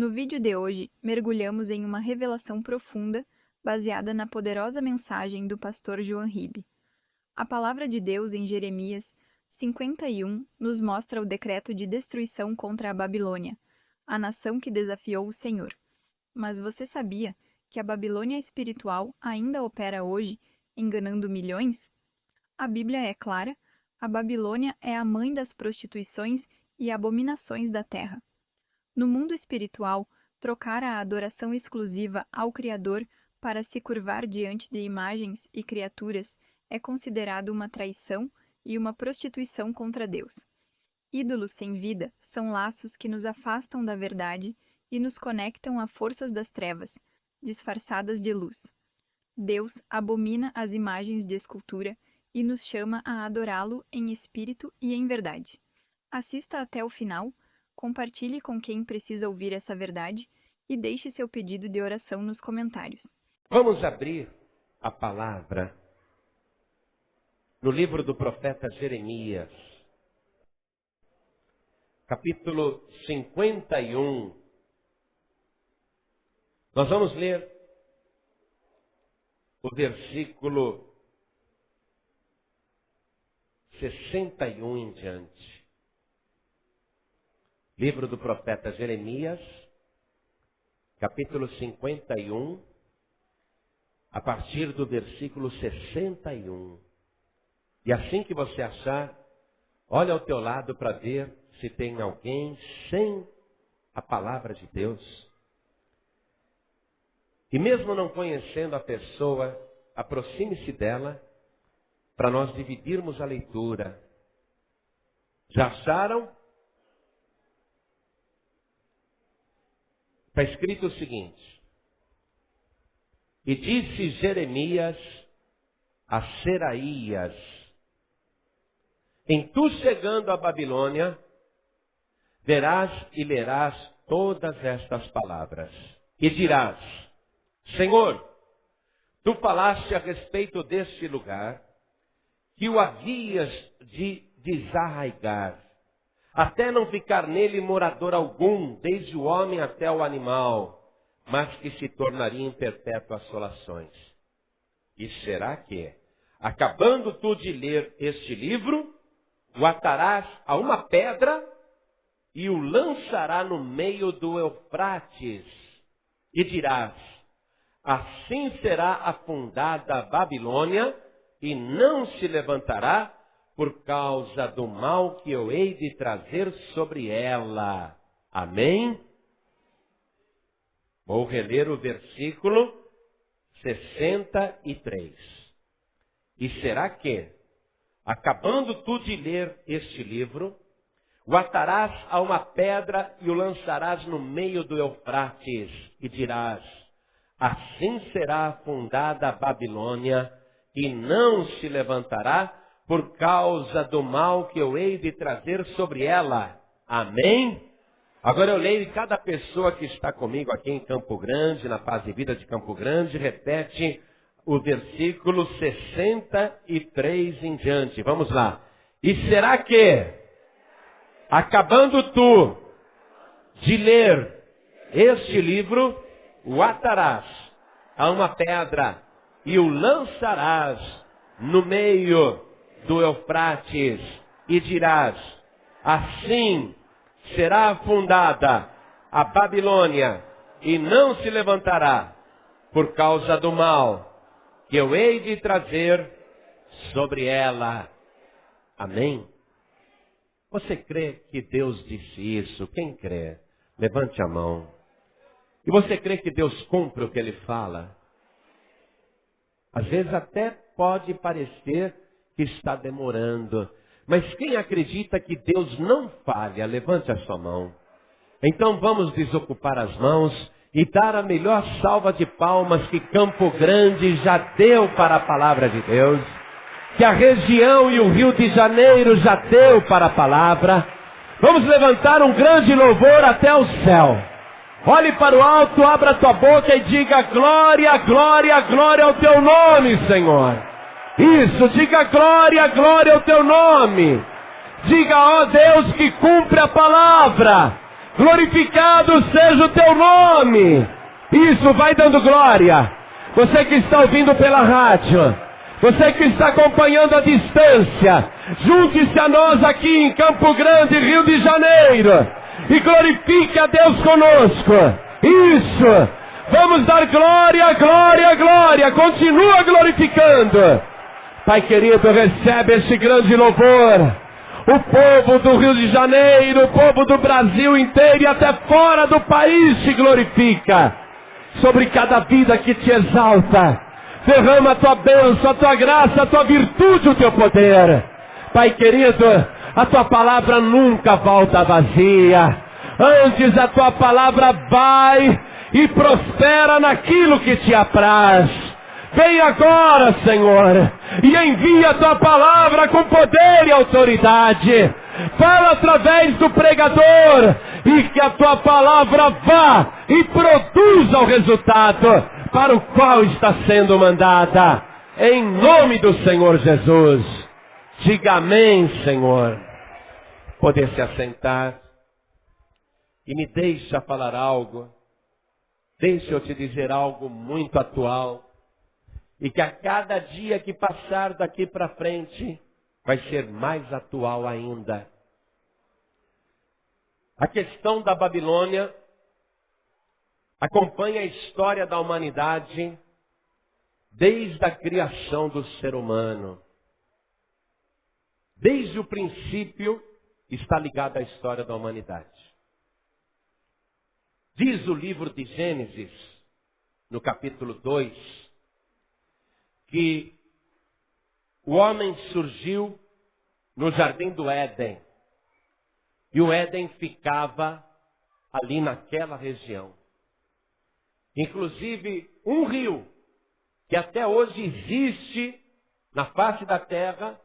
No vídeo de hoje, mergulhamos em uma revelação profunda baseada na poderosa mensagem do pastor Joan Ribe. A palavra de Deus em Jeremias 51 nos mostra o decreto de destruição contra a Babilônia, a nação que desafiou o Senhor. Mas você sabia que a Babilônia espiritual ainda opera hoje, enganando milhões? A Bíblia é clara, a Babilônia é a mãe das prostituições e abominações da terra. No mundo espiritual, trocar a adoração exclusiva ao Criador para se curvar diante de imagens e criaturas é considerado uma traição e uma prostituição contra Deus. Ídolos sem vida são laços que nos afastam da verdade e nos conectam a forças das trevas, disfarçadas de luz. Deus abomina as imagens de escultura e nos chama a adorá-lo em espírito e em verdade. Assista até o final, compartilhe com quem precisa ouvir essa verdade e deixe seu pedido de oração nos comentários. Vamos abrir a palavra no livro do profeta Jeremias, capítulo 51. Nós vamos ler o versículo 61 em diante. Livro do profeta Jeremias, capítulo 51, a partir do versículo 61. E assim que você achar, olha ao teu lado para ver se tem alguém sem a palavra de Deus. E mesmo não conhecendo a pessoa, aproxime-se dela para nós dividirmos a leitura. Já acharam? Está escrito o seguinte: e disse Jeremias a Seraías: em tu chegando à Babilônia, verás e lerás todas estas palavras, e dirás: Senhor, tu falaste a respeito deste lugar, que o havias de desarraigar, até não ficar nele morador algum, desde o homem até o animal, mas que se tornaria em perpétuas assolações. E será que, acabando tu de ler este livro, o atarás a uma pedra e o lançará no meio do Eufrates, e dirás: assim será afundada a Babilônia, e não se levantará, por causa do mal que eu hei de trazer sobre ela. Amém? Vou reler o versículo 63. E será que, acabando tu de ler este livro, o atarás a uma pedra e o lançarás no meio do Eufrates, e dirás: assim será afundada a Babilônia, e não se levantará, por causa do mal que eu hei de trazer sobre ela. Amém? Agora eu leio cada pessoa que está comigo aqui em Campo Grande, na Paz e Vida de Campo Grande, repete o versículo 63 em diante. Vamos lá. E será que, acabando tu de ler este livro, o atarás a uma pedra e o lançarás no meio do Eufrates, e dirás: assim será afundada a Babilônia, e não se levantará, por causa do mal que eu hei de trazer sobre ela. Amém? Você crê que Deus disse isso? Quem crê? Levante a mão. E você crê que Deus cumpre o que Ele fala? Às vezes até pode parecer que está demorando. Mas quem acredita que Deus não falha, levante a sua mão. Então vamos desocupar as mãos e dar a melhor salva de palmas que Campo Grande já deu para a palavra de Deus, que a região e o Rio de Janeiro já deu para a palavra. Vamos levantar um grande louvor até o céu. Olhe para o alto, abra a tua boca e diga: glória, glória, glória ao teu nome, Senhor. Isso, diga glória, glória ao teu nome. Diga: ó Deus que cumpre a palavra. Glorificado seja o teu nome. Isso, vai dando glória. Você que está ouvindo pela rádio, você que está acompanhando à distância, junte-se a nós aqui em Campo Grande, Rio de Janeiro, e glorifique a Deus conosco. Isso! Vamos dar glória, glória, glória. Continua glorificando. Pai querido, recebe este grande louvor. O povo do Rio de Janeiro, o povo do Brasil inteiro e até fora do país te glorifica. Sobre cada vida que te exalta, derrama a tua bênção, a tua graça, a tua virtude, o teu poder. Pai querido, a tua palavra nunca volta vazia. Antes a tua palavra vai e prospera naquilo que te apraz. Vem agora, Senhor, e envia a tua palavra com poder e autoridade. Fala através do pregador, e que a tua palavra vá e produza o resultado para o qual está sendo mandada. Em nome do Senhor Jesus. Diga amém, Senhor. Poder se assentar e me deixa falar algo. Deixa eu te dizer algo muito atual. E que a cada dia que passar daqui para frente, vai ser mais atual ainda. A questão da Babilônia acompanha a história da humanidade desde a criação do ser humano. Desde o princípio está ligada à história da humanidade. Diz o livro de Gênesis, no capítulo 2, que o homem surgiu no jardim do Éden. E o Éden ficava ali naquela região. Inclusive, um rio, que até hoje existe na face da terra,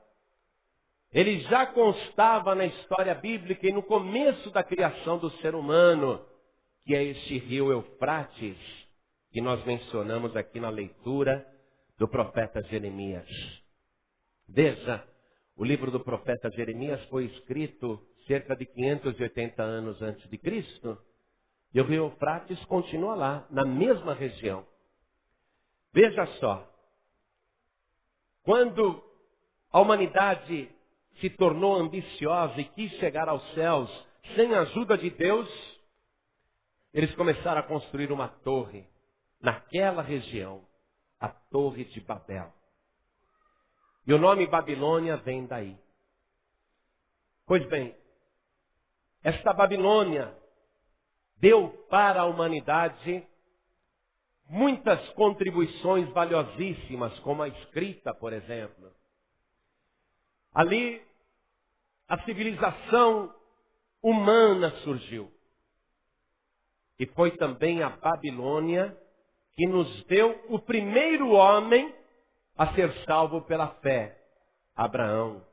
ele já constava na história bíblica e no começo da criação do ser humano, que é este rio Eufrates, que nós mencionamos aqui na leitura do profeta Jeremias. Veja, o livro do profeta Jeremias foi escrito cerca de 580 anos antes de Cristo, e o rio Eufrates continua lá, na mesma região. Veja só, quando a humanidade se tornou ambiciosa e quis chegar aos céus sem a ajuda de Deus, eles começaram a construir uma torre naquela região, a Torre de Babel. E o nome Babilônia vem daí. Pois bem, esta Babilônia deu para a humanidade muitas contribuições valiosíssimas, como a escrita, por exemplo. Ali, a civilização humana surgiu. E foi também a Babilônia que nos deu o primeiro homem a ser salvo pela fé, Abraão.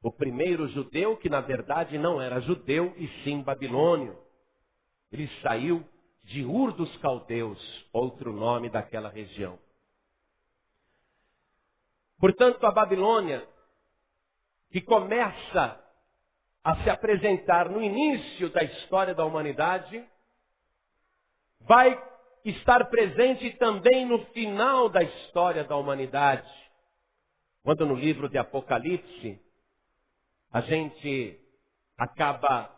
O primeiro judeu que na verdade não era judeu e sim babilônio. Ele saiu de Ur dos Caldeus, outro nome daquela região. Portanto, a Babilônia, que começa a se apresentar no início da história da humanidade, vai estar presente também no final da história da humanidade. Quando no livro de Apocalipse, a gente acaba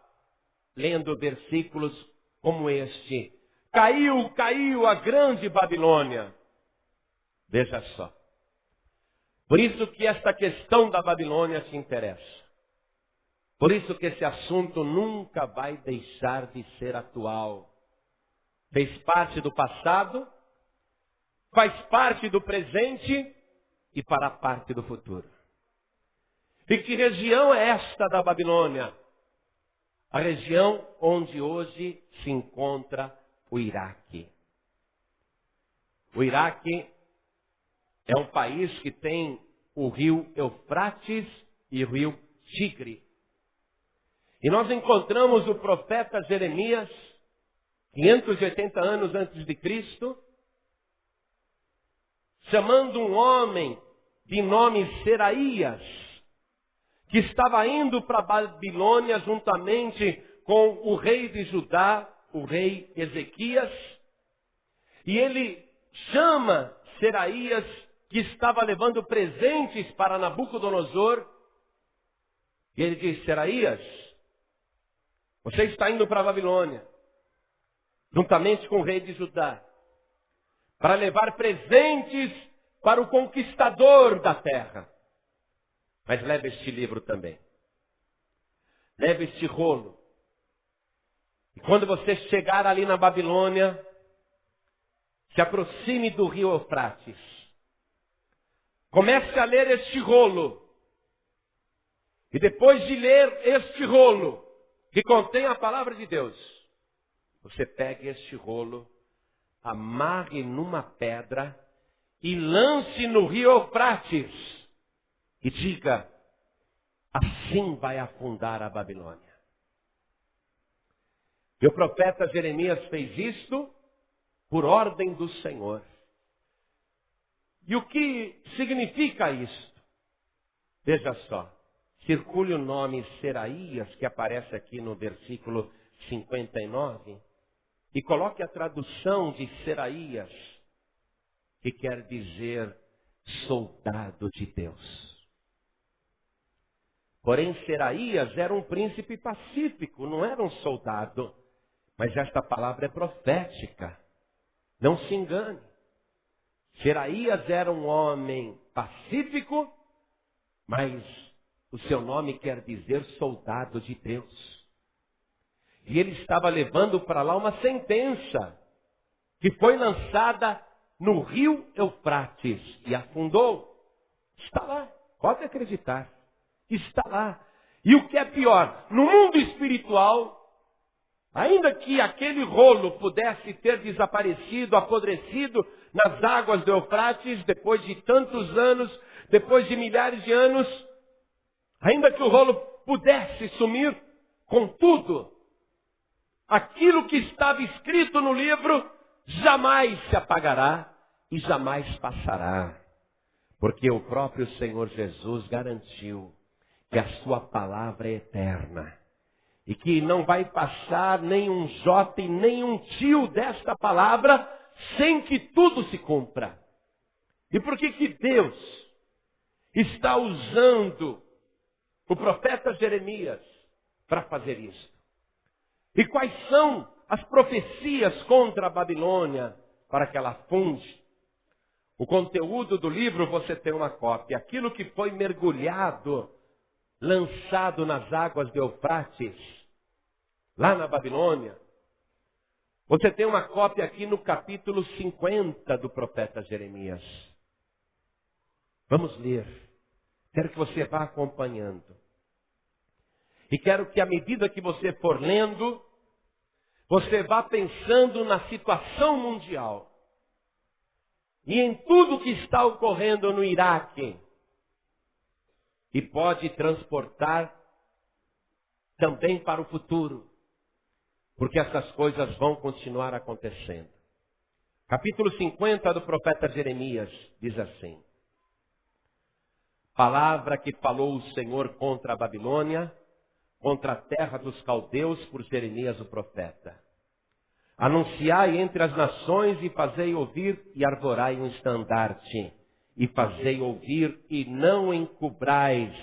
lendo versículos como este: caiu, caiu a grande Babilônia. Veja só. Por isso que esta questão da Babilônia te interessa. Por isso que esse assunto nunca vai deixar de ser atual. Fez parte do passado, faz parte do presente e fará parte do futuro. E que região é esta da Babilônia? A região onde hoje se encontra o Iraque. O Iraque é um país que tem o rio Eufrates e o rio Tigre. E nós encontramos o profeta Jeremias, 580 anos antes de Cristo, chamando um homem de nome Seraías, que estava indo para a Babilônia juntamente com o rei de Judá, o rei Ezequias, e ele chama Seraías, que estava levando presentes para Nabucodonosor, e ele diz: Seraías, você está indo para a Babilônia, juntamente com o rei de Judá, para levar presentes para o conquistador da terra. Mas leve este livro também. Leve este rolo. E quando você chegar ali na Babilônia, se aproxime do rio Eufrates. Comece a ler este rolo. E depois de ler este rolo, que contém a palavra de Deus, você pegue este rolo, amarre numa pedra e lance no rio Eufrates. E diga: assim vai afundar a Babilônia. E o profeta Jeremias fez isto por ordem do Senhor. E o que significa isto? Veja só. Circule o nome Seraías, que aparece aqui no versículo 59, e coloque a tradução de Seraías, que quer dizer soldado de Deus. Porém, Seraías era um príncipe pacífico, não era um soldado. Mas esta palavra é profética. Não se engane. Seraías era um homem pacífico, mas o seu nome quer dizer soldado de Deus. E ele estava levando para lá uma sentença que foi lançada no rio Eufrates e afundou. Está lá, pode acreditar. Está lá. E o que é pior, no mundo espiritual, ainda que aquele rolo pudesse ter desaparecido, apodrecido nas águas do Eufrates, depois de tantos anos, depois de milhares de anos, ainda que o rolo pudesse sumir, contudo, aquilo que estava escrito no livro jamais se apagará e jamais passará. Porque o próprio Senhor Jesus garantiu que a sua palavra é eterna. E que não vai passar nem um jota e nem um tio desta palavra sem que tudo se cumpra. E por que Deus está usando o profeta Jeremias para fazer isso? E quais são as profecias contra a Babilônia para que ela afunde? O conteúdo do livro você tem uma cópia. Aquilo que foi mergulhado, lançado nas águas de Eufrates, lá na Babilônia. Você tem uma cópia aqui no capítulo 50 do profeta Jeremias. Vamos ler. Quero que você vá acompanhando. E quero que à medida que você for lendo, você vá pensando na situação mundial. E em tudo que está ocorrendo no Iraque. E pode transportar também para o futuro. Porque essas coisas vão continuar acontecendo. Capítulo 50 do profeta Jeremias diz assim: palavra que falou o Senhor contra a Babilônia, contra a terra dos caldeus, por Jeremias o profeta. Anunciai entre as nações e fazei ouvir, e arvorai um estandarte, e fazei ouvir, e não encubrais.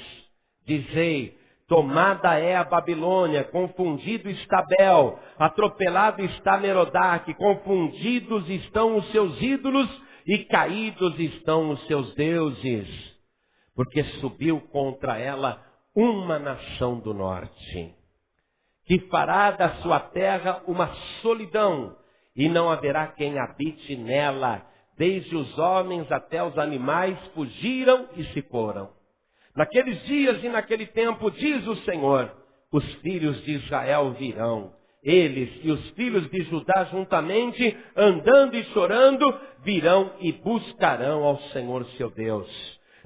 Dizei: tomada é a Babilônia, confundido está Bel, atropelado está Merodach, confundidos estão os seus ídolos, e caídos estão os seus deuses. Porque subiu contra ela uma nação do norte, que fará da sua terra uma solidão, e não haverá quem habite nela. Desde os homens até os animais fugiram e se foram. Naqueles dias e naquele tempo, diz o Senhor, os filhos de Israel virão, eles e os filhos de Judá juntamente, andando e chorando, virão e buscarão ao Senhor seu Deus.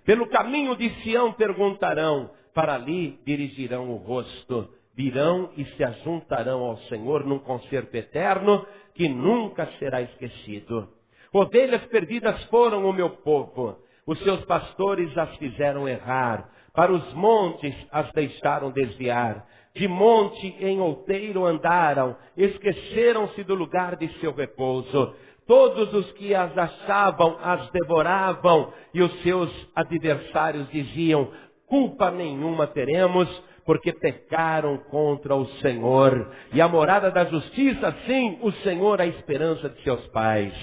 Pelo caminho de Sião perguntarão, para ali dirigirão o rosto. Virão e se ajuntarão ao Senhor num concerto eterno, que nunca será esquecido. Ovelhas perdidas foram o meu povo. os seus pastores as fizeram errar, para os montes as deixaram desviar. De monte em outeiro andaram, esqueceram-se do lugar de seu repouso. Todos os que as achavam as devoravam, e os seus adversários diziam: culpa nenhuma teremos, porque pecaram contra o Senhor. E a morada da justiça, sim, o Senhor, a esperança de seus pais.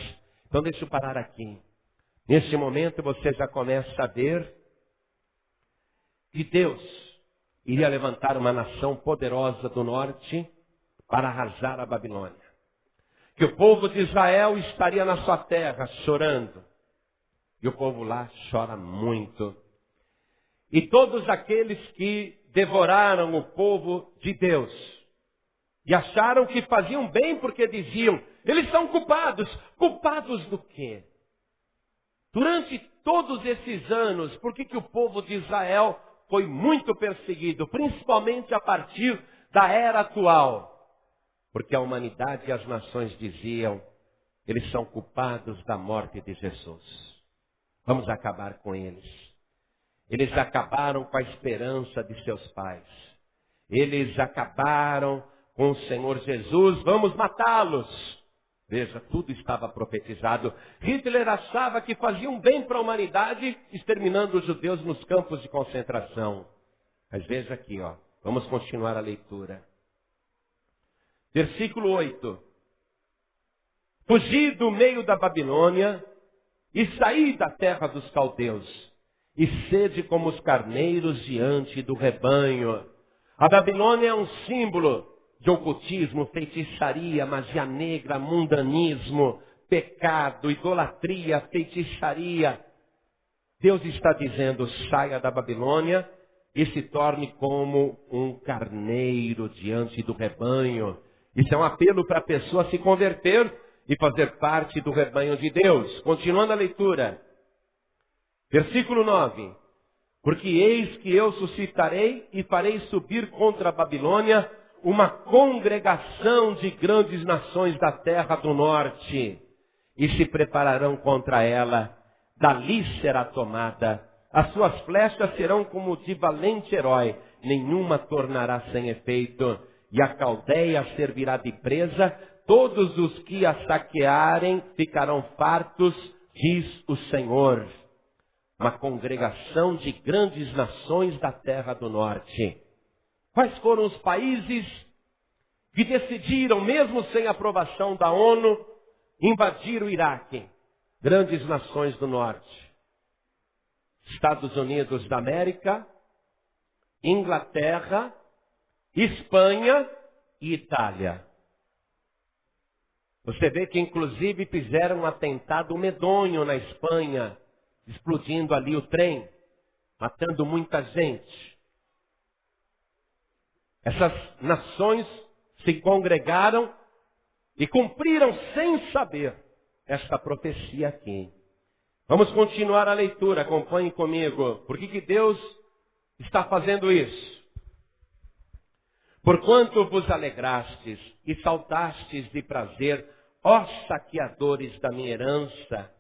Então deixa eu parar aqui. Neste momento você já começa a ver que Deus iria levantar uma nação poderosa do norte para arrasar a Babilônia. Que o povo de Israel estaria na sua terra chorando. E o povo lá chora muito. E todos aqueles que devoraram o povo de Deus e acharam que faziam bem porque diziam: eles são culpados. Culpados do quê? Durante todos esses anos, por que o povo de Israel foi muito perseguido, principalmente a partir da era atual? Porque a humanidade e as nações diziam: eles são culpados da morte de Jesus. Vamos acabar com eles. Eles acabaram com a esperança de seus pais. Eles acabaram com o Senhor Jesus. Vamos matá-los. Veja, tudo estava profetizado. Hitler achava que faziam bem para a humanidade, exterminando os judeus nos campos de concentração. Mas veja aqui, vamos continuar a leitura. Versículo 8. Fugi do meio da Babilônia e saí da terra dos caldeus, e sede como os carneiros diante do rebanho. A Babilônia é um símbolo de ocultismo, feitiçaria, magia negra, mundanismo, pecado, idolatria, feitiçaria. Deus está dizendo: saia da Babilônia e se torne como um carneiro diante do rebanho. Isso é um apelo para a pessoa se converter e fazer parte do rebanho de Deus. Continuando a leitura. Versículo 9. Porque eis que eu suscitarei e farei subir contra a Babilônia uma congregação de grandes nações da terra do norte, e se prepararão contra ela. Dali será tomada. As suas flechas serão como de valente herói, nenhuma tornará sem efeito. E a Caldeia servirá de presa, todos os que a saquearem ficarão fartos, diz o Senhor. Uma congregação de grandes nações da terra do norte. Quais foram os países que decidiram, mesmo sem aprovação da ONU, invadir o Iraque? Grandes nações do norte. Estados Unidos da América, Inglaterra, Espanha e Itália. Você vê que inclusive fizeram um atentado medonho na Espanha, explodindo ali o trem, matando muita gente. Essas nações se congregaram e cumpriram sem saber esta profecia aqui. Vamos continuar a leitura, acompanhe comigo. Por que Deus está fazendo isso? Porquanto vos alegrastes e saltastes de prazer, ó saqueadores da minha herança,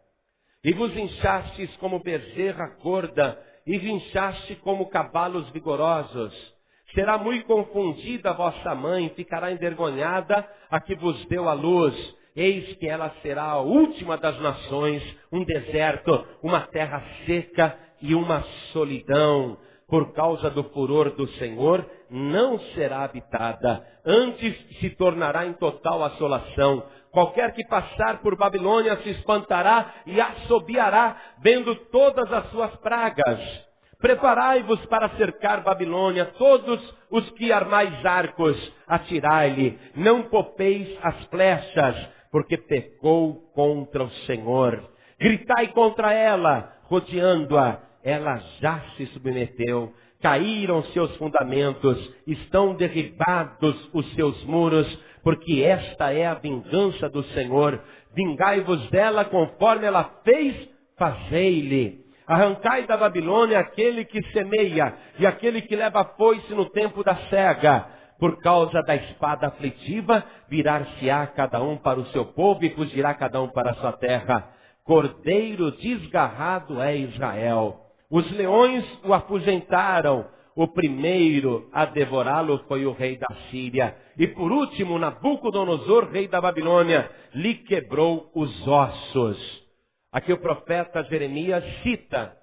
e vos inchastes como bezerra gorda, e vinchaste como cavalos vigorosos. Será muito confundida a vossa mãe, ficará envergonhada a que vos deu a luz. Eis que ela será a última das nações, um deserto, uma terra seca e uma solidão. Por causa do furor do Senhor, não será habitada. Antes se tornará em total assolação. Qualquer que passar por Babilônia se espantará e assobiará, vendo todas as suas pragas. Preparai-vos para cercar Babilônia, todos os que armais arcos, atirai-lhe. Não poupeis as flechas, porque pecou contra o Senhor. Gritai contra ela, rodeando-a. Ela já se submeteu. Caíram seus fundamentos, estão derribados os seus muros, porque esta é a vingança do Senhor. Vingai-vos dela conforme ela fez, fazei-lhe. Arrancai da Babilônia aquele que semeia e aquele que leva foice no tempo da cega. Por causa da espada aflitiva, virar-se-á cada um para o seu povo e fugirá cada um para a sua terra. cordeiro desgarrado é Israel. Os leões o afugentaram. O primeiro a devorá-lo foi o rei da Síria. E por último, Nabucodonosor, rei da Babilônia, lhe quebrou os ossos. Aqui o profeta Jeremias cita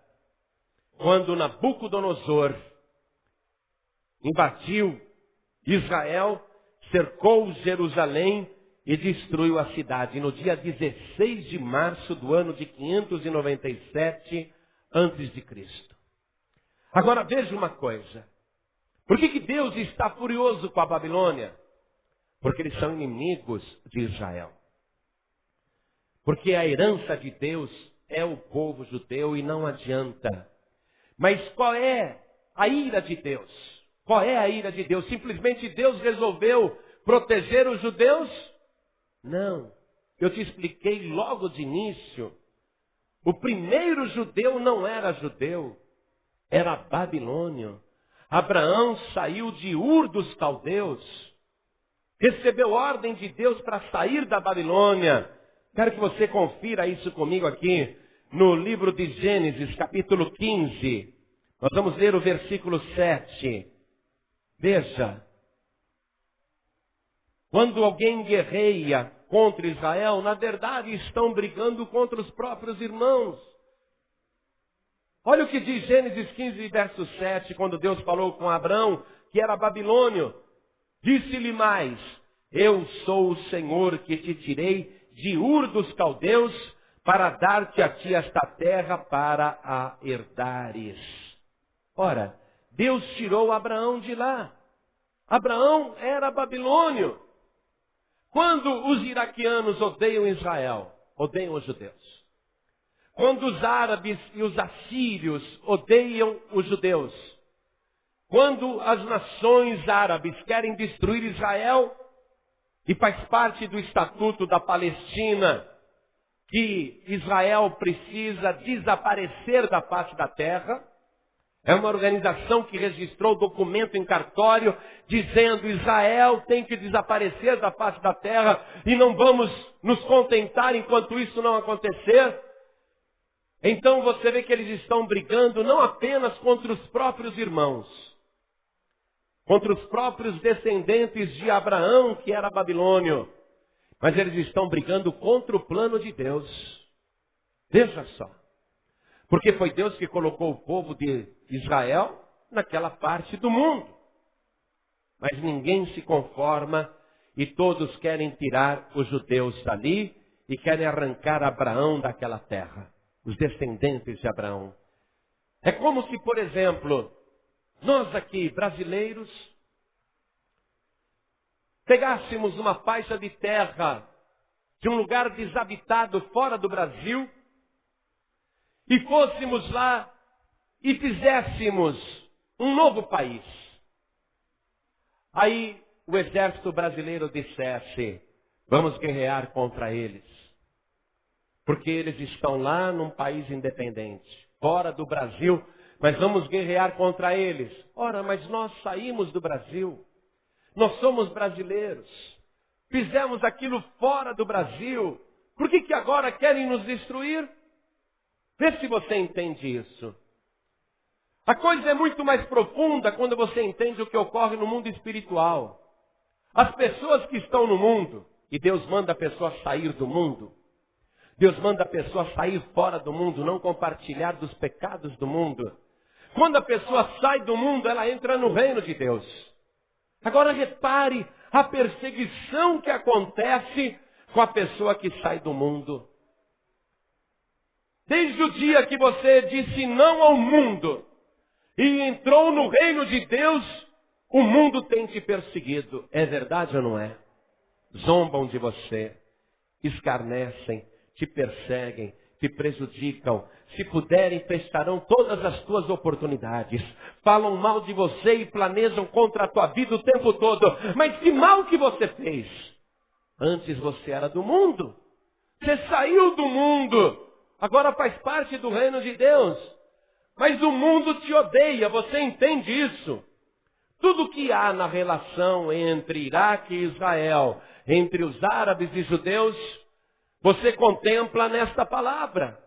quando Nabucodonosor invadiu Israel, cercou Jerusalém e destruiu a cidade. No dia 16 de março do ano de 597 a.C. Agora veja uma coisa. Por que Deus está furioso com a Babilônia? Porque eles são inimigos de Israel. Porque a herança de Deus é o povo judeu e não adianta. Mas qual é a ira de Deus? Qual é a ira de Deus? Simplesmente Deus resolveu proteger os judeus? Não. Eu te expliquei logo de início. O primeiro judeu não era judeu, era babilônio. Abraão saiu de Ur dos caldeus. Recebeu ordem de Deus para sair da Babilônia. Quero que você confira isso comigo aqui no livro de Gênesis, capítulo 15. Nós vamos ler o versículo 7. Veja. Quando alguém guerreia contra Israel, na verdade estão brigando contra os próprios irmãos. Olha o que diz Gênesis 15, verso 7, quando Deus falou com Abrão, que era babilônio. Disse-lhe mais: eu sou o Senhor que te tirei de Ur dos caldeus para dar-te a ti esta terra para a herdares. Ora, Deus tirou Abraão de lá. Abraão era babilônio. Quando os iraquianos odeiam Israel, odeiam os judeus. Quando os árabes e os assírios odeiam os judeus. Quando as nações árabes querem destruir Israel, e faz parte do Estatuto da Palestina, que Israel precisa desaparecer da face da terra. É uma organização que registrou documento em cartório dizendo: Israel tem que desaparecer da face da terra e não vamos nos contentar enquanto isso não acontecer. Então você vê que eles estão brigando não apenas contra os próprios irmãos, contra os próprios descendentes de Abraão, que era babilônio, mas eles estão brigando contra o plano de Deus. Veja só. Porque foi Deus que colocou o povo de Israel naquela parte do mundo. Mas ninguém se conforma e todos querem tirar os judeus dali e querem arrancar Abraão daquela terra, os descendentes de Abraão. É como se, por exemplo, nós aqui, brasileiros, pegássemos uma faixa de terra de um lugar desabitado fora do Brasil e fôssemos lá e fizéssemos um novo país. Aí o exército brasileiro dissesse: vamos guerrear contra eles, porque eles estão lá num país independente, fora do Brasil, mas vamos guerrear contra eles. Ora, mas nós saímos do Brasil, nós somos brasileiros, fizemos aquilo fora do Brasil, por que agora querem nos destruir? Vê se você entende isso. A coisa é muito mais profunda quando você entende o que ocorre no mundo espiritual. As pessoas que estão no mundo, e Deus manda a pessoa sair do mundo, Deus manda a pessoa sair fora do mundo, não compartilhar dos pecados do mundo. Quando a pessoa sai do mundo, ela entra no reino de Deus. Agora repare a perseguição que acontece com a pessoa que sai do mundo. Desde o dia que você disse não ao mundo e entrou no reino de Deus, o mundo tem te perseguido. É verdade ou não é? Zombam de você, escarnecem, te perseguem, te prejudicam. Se puderem, prestarão todas as tuas oportunidades. Falam mal de você e planejam contra a tua vida o tempo todo. Mas que mal que você fez? Antes você era do mundo. Você saiu do mundo. Agora faz parte do reino de Deus. Mas o mundo te odeia, você entende isso? Tudo que há na relação entre Iraque e Israel, entre os árabes e judeus, você contempla nesta palavra.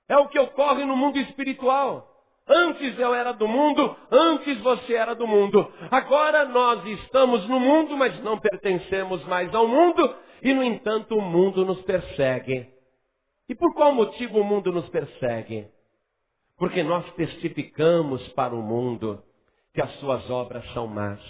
É o que ocorre no mundo espiritual. Antes eu era do mundo, antes você era do mundo. Agora nós estamos no mundo, mas não pertencemos mais ao mundo, e no entanto o mundo nos persegue. E por qual motivo o mundo nos persegue? Porque nós testificamos para o mundo que as suas obras são más.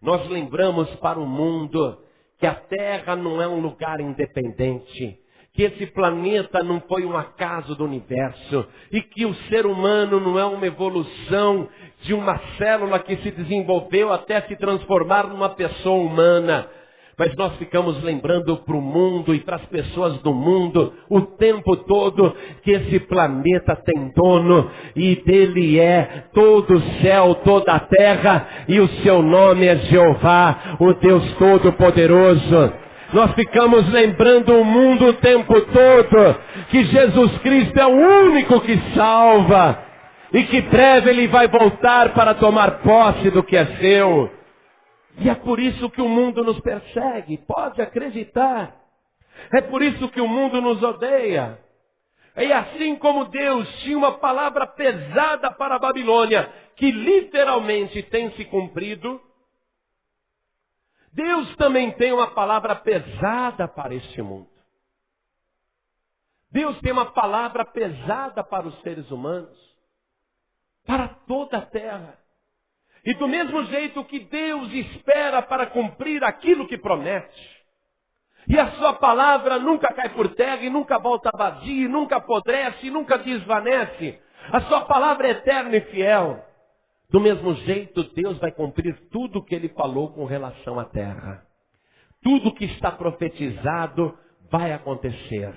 Nós lembramos para o mundo que a Terra não é um lugar independente, que esse planeta não foi um acaso do universo, e que o ser humano não é uma evolução de uma célula que se desenvolveu até se transformar numa pessoa humana. Mas nós ficamos lembrando para o mundo e para as pessoas do mundo o tempo todo que esse planeta tem dono e dele é todo o céu, toda a terra, e o seu nome é Jeová, o Deus Todo-Poderoso. Nós ficamos lembrando o mundo o tempo todo que Jesus Cristo é o único que salva e que breve ele vai voltar para tomar posse do que é seu. E é por isso que o mundo nos persegue, pode acreditar. É por isso que o mundo nos odeia. E assim como Deus tinha uma palavra pesada para a Babilônia, que literalmente tem se cumprido, Deus também tem uma palavra pesada para este mundo. Deus tem uma palavra pesada para os seres humanos, para toda a terra. E do mesmo jeito que Deus espera para cumprir aquilo que promete, e a sua palavra nunca cai por terra, e nunca volta vazia, e nunca apodrece, e nunca desvanece, a sua palavra é eterna e fiel. Do mesmo jeito, Deus vai cumprir tudo o que Ele falou com relação à terra. Tudo que está profetizado vai acontecer.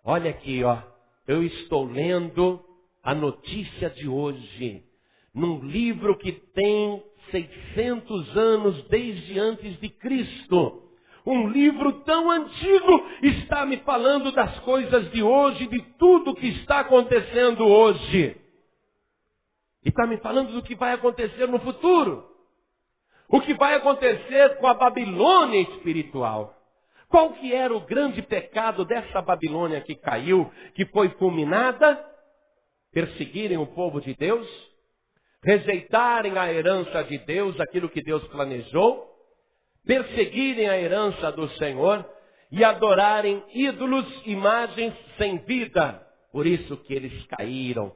Olha aqui, ó, eu estou lendo a notícia de hoje, num livro que tem 600 anos desde antes de Cristo. Um livro tão antigo está me falando das coisas de hoje, de tudo que está acontecendo hoje. E está me falando do que vai acontecer no futuro. O que vai acontecer com a Babilônia espiritual. Qual que era o grande pecado dessa Babilônia que caiu, que foi fulminada? Perseguirem o povo de Deus? Rejeitarem a herança de Deus, aquilo que Deus planejou, perseguirem a herança do Senhor e adorarem ídolos, imagens sem vida. Por isso que eles caíram.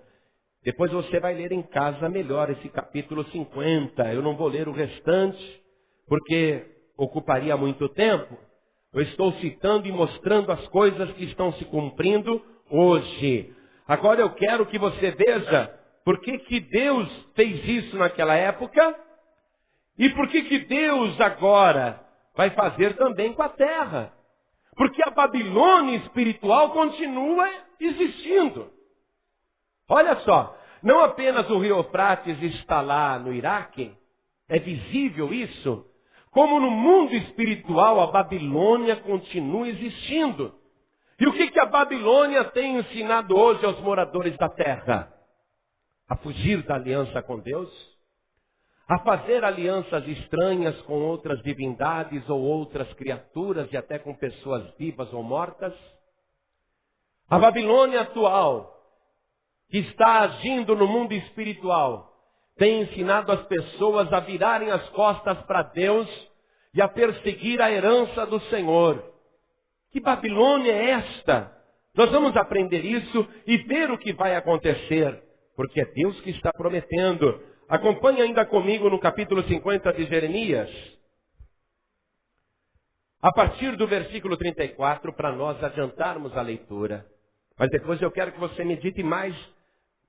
Depois você vai ler em casa melhor esse capítulo 50. Eu não vou ler o restante, porque ocuparia muito tempo. Eu estou citando e mostrando as coisas que estão se cumprindo hoje. Agora eu quero que você veja por que Deus fez isso naquela época e por que Deus agora vai fazer também com a terra. Porque a Babilônia espiritual continua existindo. Olha só, não apenas o rio Eufrates está lá no Iraque, é visível isso, como no mundo espiritual a Babilônia continua existindo. E o que a Babilônia tem ensinado hoje aos moradores da terra? A fugir da aliança com Deus, a fazer alianças estranhas com outras divindades ou outras criaturas e até com pessoas vivas ou mortas. A Babilônia atual, que está agindo no mundo espiritual, tem ensinado as pessoas a virarem as costas para Deus e a perseguir a herança do Senhor. Que Babilônia é esta? Nós vamos aprender isso e ver o que vai acontecer, porque é Deus que está prometendo. Acompanhe ainda comigo no capítulo 50 de Jeremias, a partir do versículo 34, para nós adiantarmos a leitura. Mas depois eu quero que você medite mais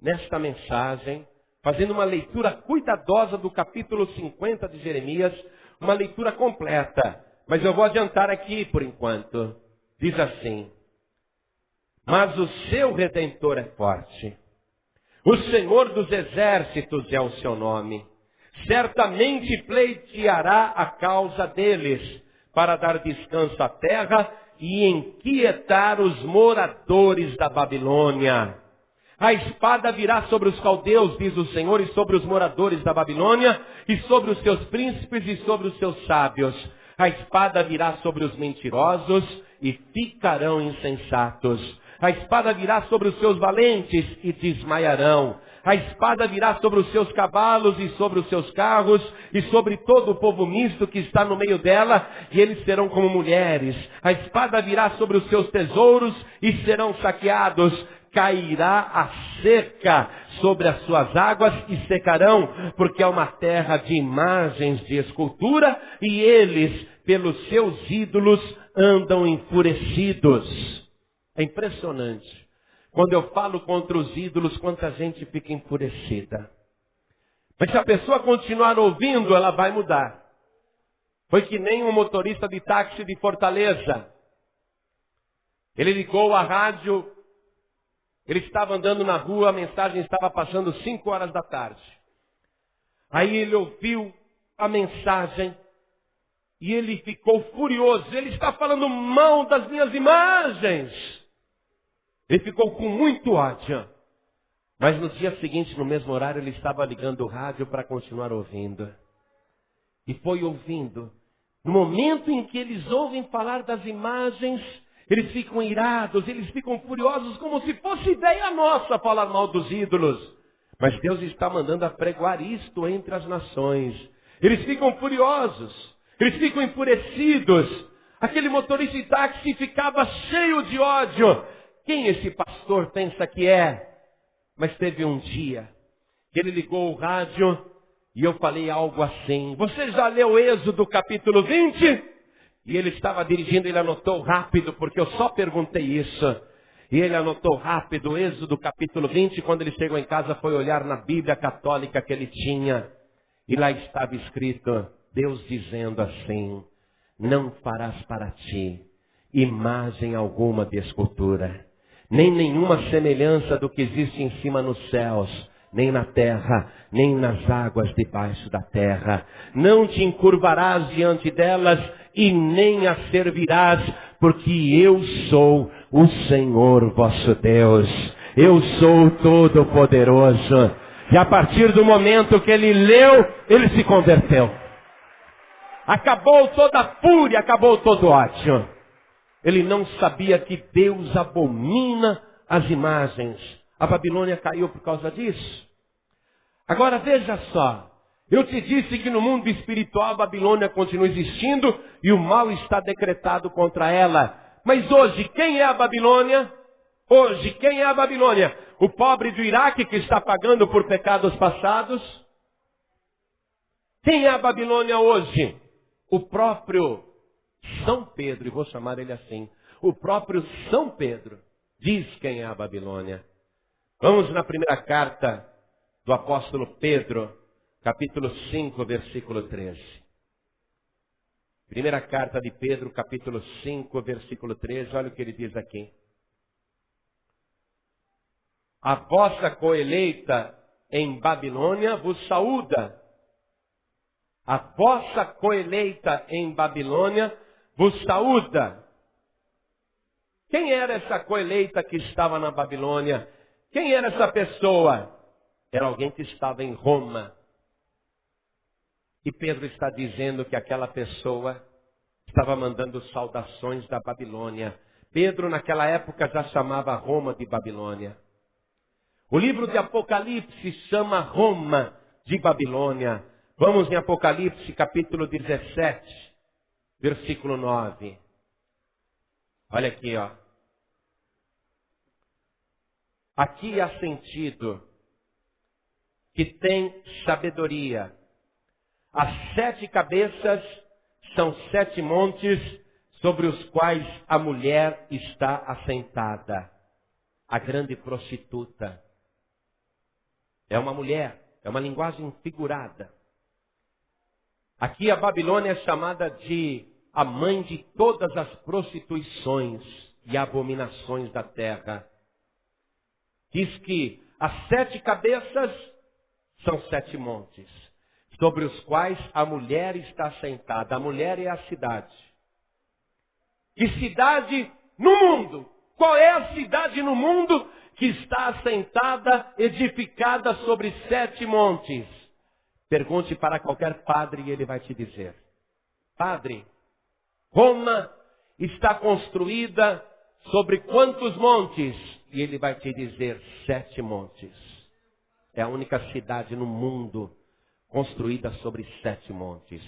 nesta mensagem, fazendo uma leitura cuidadosa do capítulo 50 de Jeremias, uma leitura completa. Mas eu vou adiantar aqui por enquanto. Diz assim: mas o seu Redentor é forte. O Senhor dos Exércitos é o seu nome. Certamente pleiteará a causa deles, para dar descanso à terra e inquietar os moradores da Babilônia. A espada virá sobre os caldeus, diz o Senhor, e sobre os moradores da Babilônia, e sobre os seus príncipes e sobre os seus sábios. A espada virá sobre os mentirosos e ficarão insensatos. A espada virá sobre os seus valentes e desmaiarão. A espada virá sobre os seus cavalos e sobre os seus carros e sobre todo o povo misto que está no meio dela, e eles serão como mulheres. A espada virá sobre os seus tesouros e serão saqueados. Cairá a seca sobre as suas águas e secarão, porque é uma terra de imagens de escultura, e eles, pelos seus ídolos, andam enfurecidos. É impressionante. Quando eu falo contra os ídolos, quanta gente fica enfurecida. Mas se a pessoa continuar ouvindo, ela vai mudar. Foi que nem um motorista de táxi de Fortaleza. Ele ligou a rádio, ele estava andando na rua, a mensagem estava passando 5 horas da tarde. Aí ele ouviu a mensagem e ele ficou furioso. Ele está falando mal das minhas imagens. Ele ficou com muito ódio. Mas no dia seguinte, no mesmo horário, ele estava ligando o rádio para continuar ouvindo. E foi ouvindo. No momento em que eles ouvem falar das imagens, eles ficam irados, eles ficam furiosos, como se fosse ideia nossa falar mal dos ídolos. Mas Deus está mandando apregoar isto entre as nações. Eles ficam furiosos, eles ficam enfurecidos. Aquele motorista de táxi ficava cheio de ódio. Quem esse pastor pensa que é? Mas teve um dia que ele ligou o rádio e eu falei algo assim: você já leu Êxodo capítulo 20? E ele estava dirigindo, ele anotou rápido, porque eu só perguntei isso. E ele anotou rápido, Êxodo capítulo 20, quando ele chegou em casa foi olhar na Bíblia católica que ele tinha. E lá estava escrito, Deus dizendo assim: não farás para ti imagem alguma de escultura, nem nenhuma semelhança do que existe em cima nos céus, nem na terra, nem nas águas debaixo da terra. Não te encurvarás diante delas e nem as servirás, porque eu sou o Senhor vosso Deus. Eu sou o Todo-Poderoso. E a partir do momento que ele leu, ele se converteu. Acabou toda a fúria, acabou todo o ódio. Ele não sabia que Deus abomina as imagens. A Babilônia caiu por causa disso. Agora veja só. Eu te disse que no mundo espiritual a Babilônia continua existindo e o mal está decretado contra ela. Mas hoje, quem é a Babilônia? Hoje, quem é a Babilônia? O pobre do Iraque que está pagando por pecados passados? Quem é a Babilônia hoje? O próprio São Pedro, e vou chamar ele assim, o próprio São Pedro diz quem é a Babilônia. Vamos na primeira carta do apóstolo Pedro, capítulo 5, versículo 13. Primeira carta de Pedro, capítulo 5, versículo 13, olha o que ele diz aqui. A vossa coeleita em Babilônia vos saúda. A vossa coeleita em Babilônia vos saúda. Quem era essa coeleita que estava na Babilônia? Quem era essa pessoa? Era alguém que estava em Roma. E Pedro está dizendo que aquela pessoa estava mandando saudações da Babilônia. Pedro naquela época já chamava Roma de Babilônia. O livro de Apocalipse chama Roma de Babilônia. Vamos em Apocalipse capítulo 17, versículo 9. Olha aqui, ó. Aqui há sentido que tem sabedoria. As 7 cabeças são 7 montes sobre os quais a mulher está assentada. A grande prostituta. É uma mulher, é uma linguagem figurada. Aqui a Babilônia é chamada de a mãe de todas as prostituições e abominações da terra. Diz que as 7 cabeças são 7 montes, sobre os quais a mulher está assentada. A mulher é a cidade. Que cidade no mundo? Qual é a cidade no mundo que está assentada, edificada sobre 7 montes? Pergunte para qualquer padre e ele vai te dizer. Padre, Roma está construída sobre quantos montes? E ele vai te dizer 7 montes. É a única cidade no mundo construída sobre 7 montes.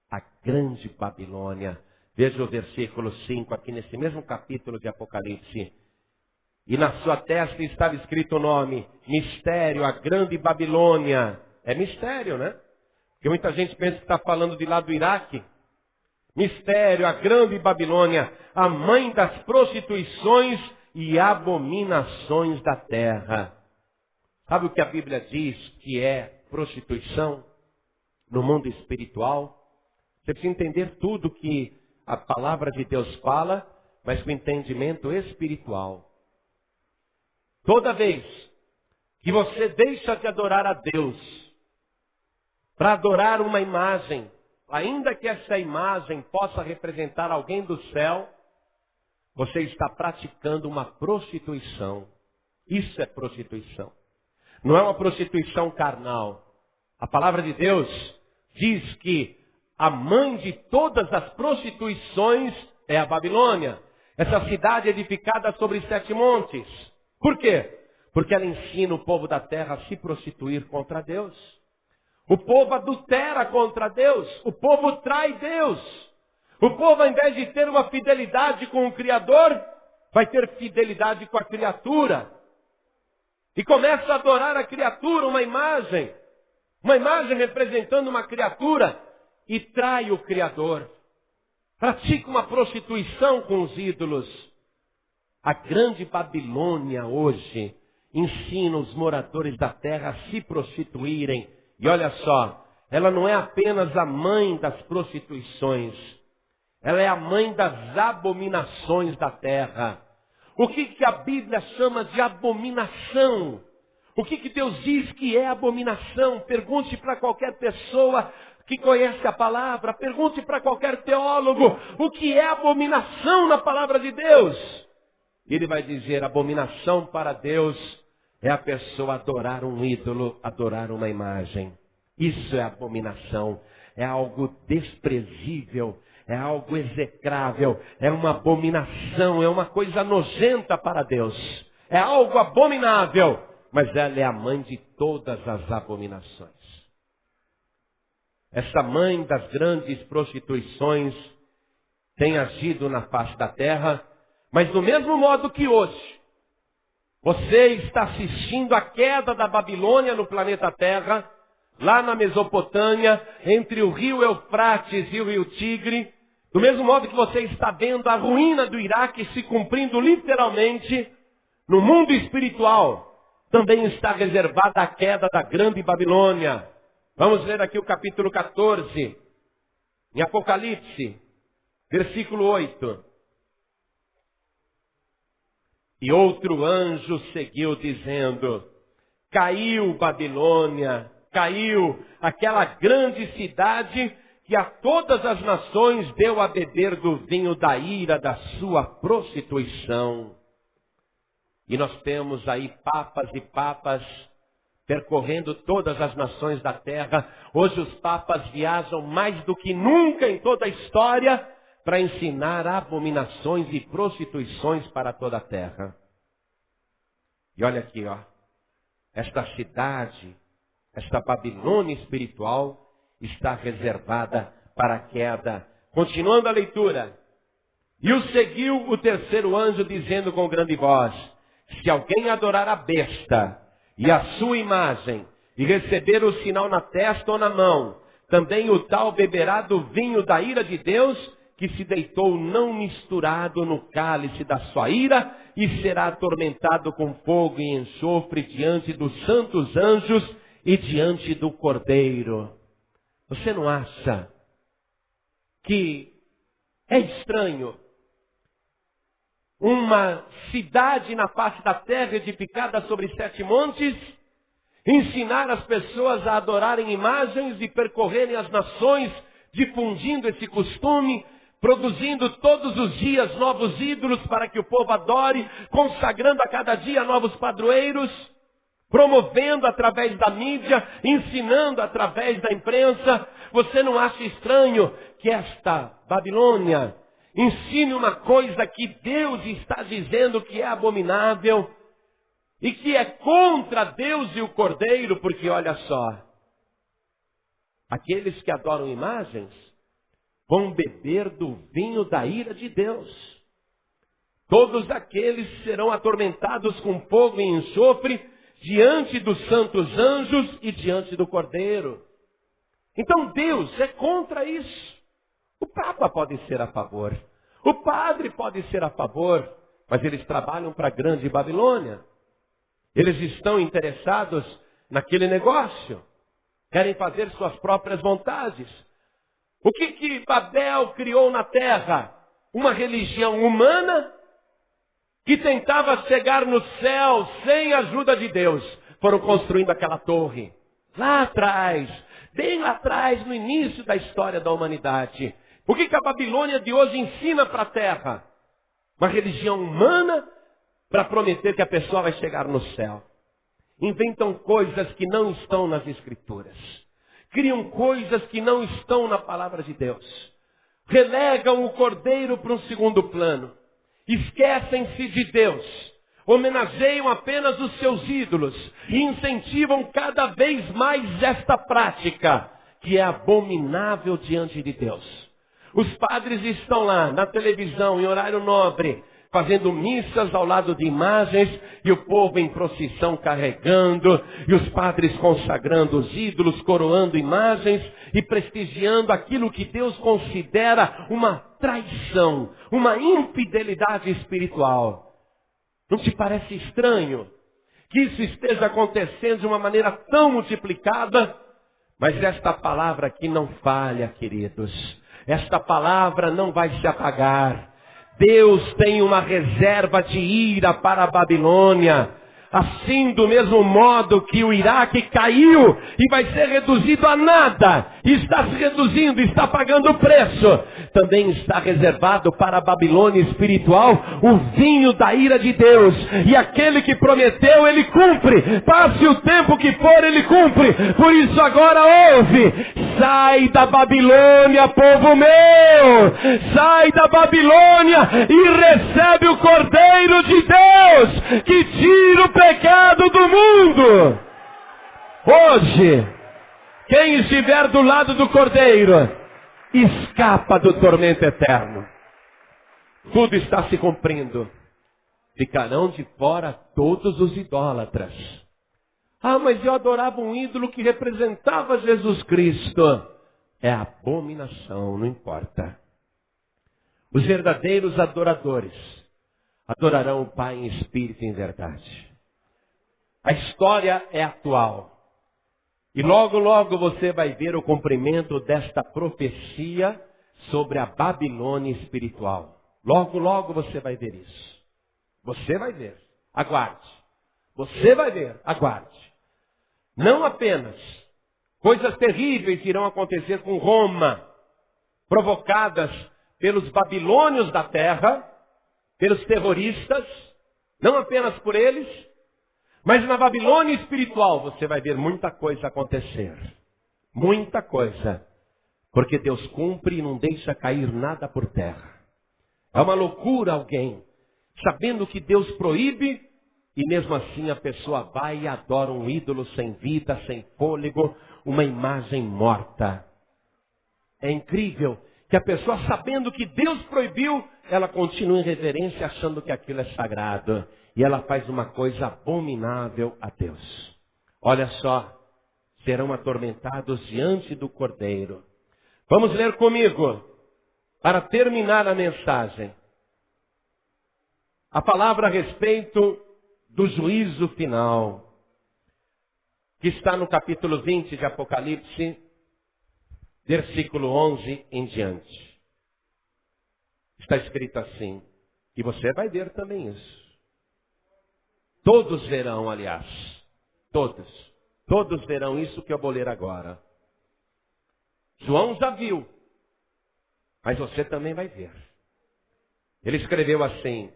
A grande Babilônia. Veja o versículo 5 aqui nesse mesmo capítulo de Apocalipse. E na sua testa estava escrito o nome, mistério, a grande Babilônia. É mistério, né? Porque muita gente pensa que está falando de lá do Iraque. Mistério, a grande Babilônia, a mãe das prostituições e abominações da terra. Sabe o que a Bíblia diz que é prostituição no mundo espiritual? Você precisa entender tudo que a palavra de Deus fala, mas com entendimento espiritual. Toda vez que você deixa de adorar a Deus para adorar uma imagem, ainda que essa imagem possa representar alguém do céu, você está praticando uma prostituição. Isso é prostituição. Não é uma prostituição carnal. A palavra de Deus diz que a mãe de todas as prostituições é a Babilônia. Essa cidade edificada sobre 7 montes. Por quê? Porque ela ensina o povo da terra a se prostituir contra Deus. O povo adultera contra Deus. O povo trai Deus. O povo, ao invés de ter uma fidelidade com o Criador, vai ter fidelidade com a criatura. E começa a adorar a criatura, uma imagem representando uma criatura, e trai o Criador. Pratica uma prostituição com os ídolos. A grande Babilônia hoje ensina os moradores da terra a se prostituírem. E olha só, ela não é apenas a mãe das prostituições. Ela é a mãe das abominações da terra. O que a Bíblia chama de abominação? O que Deus diz que é abominação? Pergunte para qualquer pessoa que conhece a palavra. Pergunte para qualquer teólogo. O que é abominação na palavra de Deus? Ele vai dizer, abominação para Deus é a pessoa adorar um ídolo, adorar uma imagem. Isso é abominação. É algo desprezível. É algo execrável. É uma abominação. É uma coisa nojenta para Deus. É algo abominável. Mas ela é a mãe de todas as abominações. Essa mãe das grandes prostituições tem agido na face da terra. Mas do mesmo modo que hoje, você está assistindo a queda da Babilônia no planeta Terra, lá na Mesopotâmia, entre o rio Eufrates e o rio Tigre, do mesmo modo que você está vendo a ruína do Iraque se cumprindo literalmente, no mundo espiritual, também está reservada a queda da grande Babilônia. Vamos ler aqui o capítulo 14, em Apocalipse, versículo 8. E outro anjo seguiu dizendo, caiu Babilônia, caiu aquela grande cidade que a todas as nações deu a beber do vinho da ira da sua prostituição. E nós temos aí papas e papas percorrendo todas as nações da terra. Hoje os papas viajam mais do que nunca em toda a história para ensinar abominações e prostituições para toda a terra. E olha aqui, ó. Esta cidade, esta Babilônia espiritual está reservada para a queda. Continuando a leitura. E o seguiu o terceiro anjo dizendo com grande voz, se alguém adorar a besta e a sua imagem e receber o sinal na testa ou na mão, também o tal beberá do vinho da ira de Deus, que se deitou não misturado no cálice da sua ira, e será atormentado com fogo e enxofre diante dos santos anjos e diante do Cordeiro. Você não acha que é estranho uma cidade na face da terra edificada sobre 7 montes, ensinar as pessoas a adorarem imagens e percorrerem as nações, difundindo esse costume, produzindo todos os dias novos ídolos para que o povo adore, consagrando a cada dia novos padroeiros, promovendo através da mídia, ensinando através da imprensa. Você não acha estranho que esta Babilônia ensine uma coisa que Deus está dizendo que é abominável e que é contra Deus e o Cordeiro, porque olha só, aqueles que adoram imagens vão beber do vinho da ira de Deus. Todos aqueles serão atormentados com fogo e enxofre diante dos santos anjos e diante do Cordeiro. Então Deus é contra isso. O Papa pode ser a favor, o padre pode ser a favor, mas eles trabalham para a grande Babilônia. Eles estão interessados naquele negócio, querem fazer suas próprias vontades. O que Babel criou na terra? Uma religião humana que tentava chegar no céu sem a ajuda de Deus. Foram construindo aquela torre. Lá atrás, bem lá atrás, no início da história da humanidade. O que a Babilônia de hoje ensina para a terra? Uma religião humana para prometer que a pessoa vai chegar no céu. Inventam coisas que não estão nas Escrituras. Criam coisas que não estão na palavra de Deus. Relegam o Cordeiro para um segundo plano. Esquecem-se de Deus. Homenageiam apenas os seus ídolos. E incentivam cada vez mais esta prática, que é abominável diante de Deus. Os padres estão lá, na televisão, em horário nobre, fazendo missas ao lado de imagens, e o povo em procissão carregando, e os padres consagrando os ídolos, coroando imagens e prestigiando aquilo que Deus considera uma traição, uma infidelidade espiritual. Não te parece estranho que isso esteja acontecendo de uma maneira tão multiplicada? Mas esta palavra aqui não falha, queridos. Esta palavra não vai se apagar. Deus tem uma reserva de ira para a Babilônia. Assim, do mesmo modo que o Iraque caiu e vai ser reduzido a nada, está se reduzindo, está pagando o preço, também está reservado para a Babilônia espiritual o vinho da ira de Deus. E aquele que prometeu, ele cumpre. Passe o tempo que for, ele cumpre. Por isso agora ouve: sai da Babilônia, povo meu! Sai da Babilônia e recebe o Cordeiro de Deus, que tira o pecado do mundo. Hoje, quem estiver do lado do Cordeiro, escapa do tormento eterno. Tudo está se cumprindo. Ficarão de fora todos os idólatras. Ah, mas eu adorava um ídolo que representava Jesus Cristo. É abominação, não importa. Os verdadeiros adoradores adorarão o Pai em espírito e em verdade. A história é atual. E logo, logo você vai ver o cumprimento desta profecia sobre a Babilônia espiritual. Logo, logo você vai ver isso. Você vai ver. Aguarde. Você vai ver. Aguarde. Não apenas coisas terríveis irão acontecer com Roma, provocadas pelos babilônios da terra, pelos terroristas, não apenas por eles, mas na Babilônia espiritual você vai ver muita coisa acontecer. Muita coisa. Porque Deus cumpre e não deixa cair nada por terra. É uma loucura alguém, sabendo que Deus proíbe, e mesmo assim a pessoa vai e adora um ídolo sem vida, sem fôlego, uma imagem morta. É incrível que a pessoa, sabendo que Deus proibiu, ela continua em reverência achando que aquilo é sagrado. E ela faz uma coisa abominável a Deus. Olha só, serão atormentados diante do Cordeiro. Vamos ler comigo, para terminar a mensagem, a palavra a respeito do juízo final, que está no capítulo 20 de Apocalipse, versículo 11 em diante. Está escrito assim, e você vai ver também isso. Todos verão, aliás, todos verão isso que eu vou ler agora. João já viu, mas você também vai ver. Ele escreveu assim: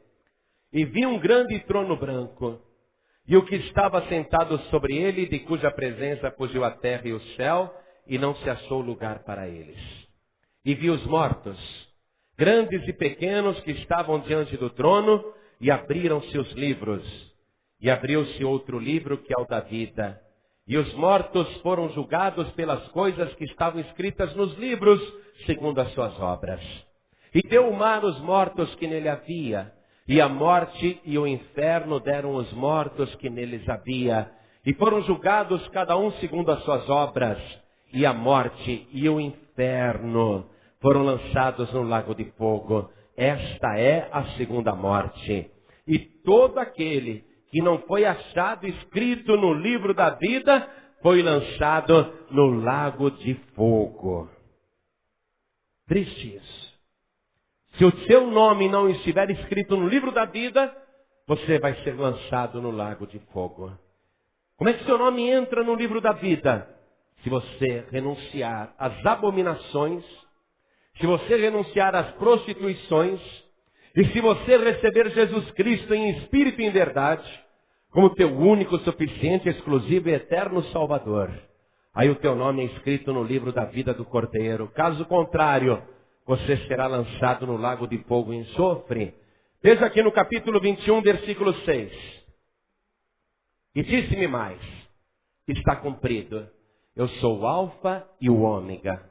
e vi um grande trono branco, e o que estava sentado sobre ele, de cuja presença fugiu a terra e o céu, e não se achou lugar para eles. E vi os mortos, grandes e pequenos que estavam diante do trono, e abriram-se os livros. E abriu-se outro livro, que é o da vida. E os mortos foram julgados pelas coisas que estavam escritas nos livros, segundo as suas obras. E deu o mar os mortos que nele havia, e a morte e o inferno deram os mortos que neles havia. E foram julgados cada um segundo as suas obras. E a morte e o inferno foram lançados no lago de fogo. Esta é a segunda morte. E todo aquele que não foi achado escrito no livro da vida foi lançado no lago de fogo. Triste isso. Se o seu nome não estiver escrito no livro da vida, você vai ser lançado no lago de fogo. Como é que seu nome entra no livro da vida? Se você renunciar às abominações, se você renunciar às prostituições, e se você receber Jesus Cristo em espírito e em verdade, como teu único, suficiente, exclusivo e eterno Salvador, aí o teu nome é escrito no livro da vida do Cordeiro. Caso contrário, você será lançado no lago de fogo e enxofre. Veja aqui no capítulo 21, versículo 6. E disse-me mais, está cumprido. Eu sou o Alfa e o Ômega,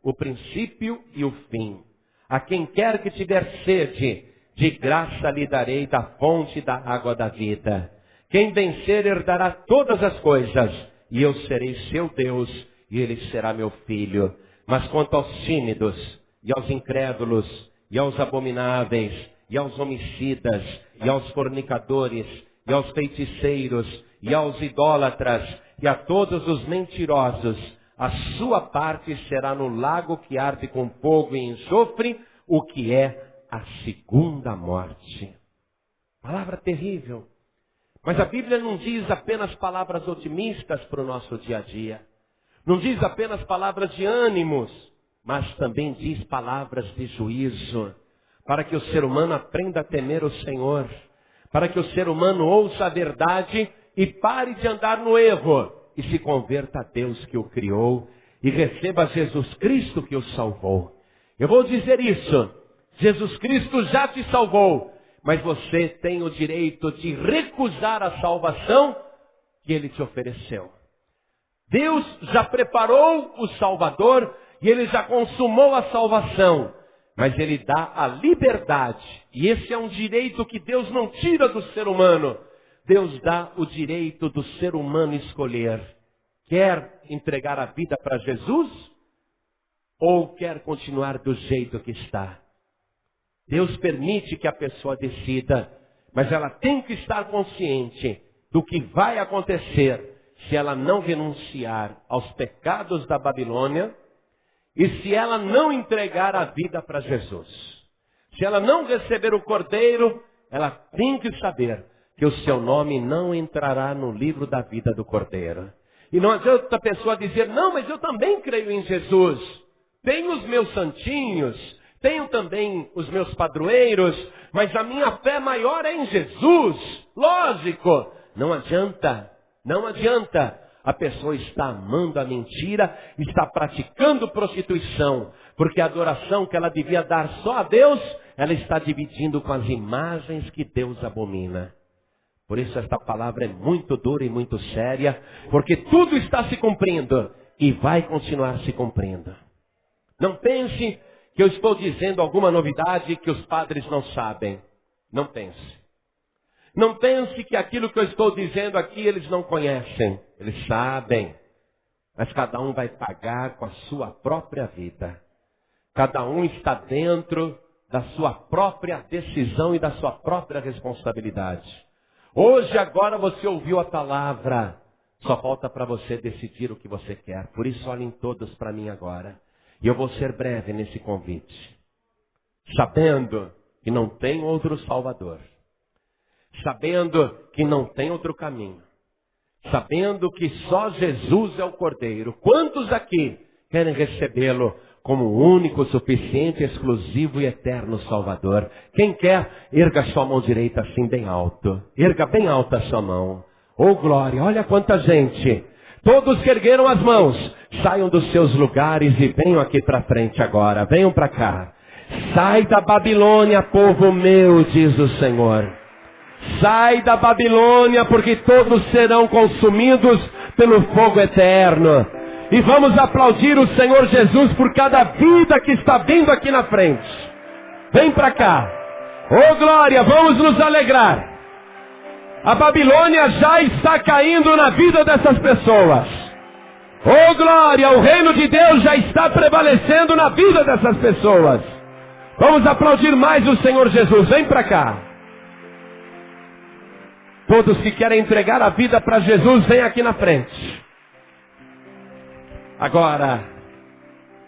o princípio e o fim. A quem quer que tiver sede, de graça lhe darei da fonte da água da vida. Quem vencer herdará todas as coisas, e eu serei seu Deus, e ele será meu filho. Mas quanto aos tímidos, e aos incrédulos, e aos abomináveis, e aos homicidas, e aos fornicadores, e aos feiticeiros, e aos idólatras, e a todos os mentirosos, a sua parte será no lago que arde com fogo e enxofre, o que é a segunda morte. Palavra terrível. Mas a Bíblia não diz apenas palavras otimistas para o nosso dia a dia. Não diz apenas palavras de ânimos, mas também diz palavras de juízo, para que o ser humano aprenda a temer o Senhor, para que o ser humano ouça a verdade e pare de andar no erro, e se converta a Deus que o criou, e receba Jesus Cristo que o salvou. Eu vou dizer isso, Jesus Cristo já te salvou, mas você tem o direito de recusar a salvação que Ele te ofereceu. Deus já preparou o Salvador, e Ele já consumou a salvação, mas Ele dá a liberdade, e esse é um direito que Deus não tira do ser humano. Deus dá o direito do ser humano escolher. Quer entregar a vida para Jesus? Ou quer continuar do jeito que está? Deus permite que a pessoa decida, mas ela tem que estar consciente do que vai acontecer se ela não renunciar aos pecados da Babilônia e se ela não entregar a vida para Jesus. Se ela não receber o Cordeiro, ela tem que saber que o seu nome não entrará no livro da vida do Cordeiro. E não adianta a pessoa dizer, não, mas eu também creio em Jesus. Tenho os meus santinhos, tenho também os meus padroeiros, mas a minha fé maior é em Jesus. Lógico, não adianta, não adianta. A pessoa está amando a mentira, está praticando prostituição, porque a adoração que ela devia dar só a Deus, ela está dividindo com as imagens que Deus abomina. Por isso esta palavra é muito dura e muito séria, porque tudo está se cumprindo e vai continuar se cumprindo. Não pense que eu estou dizendo alguma novidade que os padres não sabem. Não pense. Não pense que aquilo que eu estou dizendo aqui eles não conhecem. Eles sabem. Mas cada um vai pagar com a sua própria vida. Cada um está dentro da sua própria decisão e da sua própria responsabilidade. Hoje, agora você ouviu a palavra. Só falta para você decidir o que você quer. Por isso, olhem todos para mim agora. E eu vou ser breve nesse convite. Sabendo que não tem outro Salvador. Sabendo que não tem outro caminho. Sabendo que só Jesus é o Cordeiro. Quantos aqui querem recebê-lo como o único, suficiente, exclusivo e eterno Salvador? Quem quer, erga sua mão direita assim bem alto. Erga bem alta a sua mão. Oh glória, olha quanta gente. Todos que ergueram as mãos, saiam dos seus lugares e venham aqui para frente agora. Venham para cá. Sai da Babilônia, povo meu, diz o Senhor. Sai da Babilônia, porque todos serão consumidos pelo fogo eterno. E vamos aplaudir o Senhor Jesus por cada vida que está vindo aqui na frente. Vem para cá. Oh glória, vamos nos alegrar. A Babilônia já está caindo na vida dessas pessoas. Oh glória, o reino de Deus já está prevalecendo na vida dessas pessoas. Vamos aplaudir mais o Senhor Jesus. Vem para cá. Todos que querem entregar a vida para Jesus, vem aqui na frente. Agora,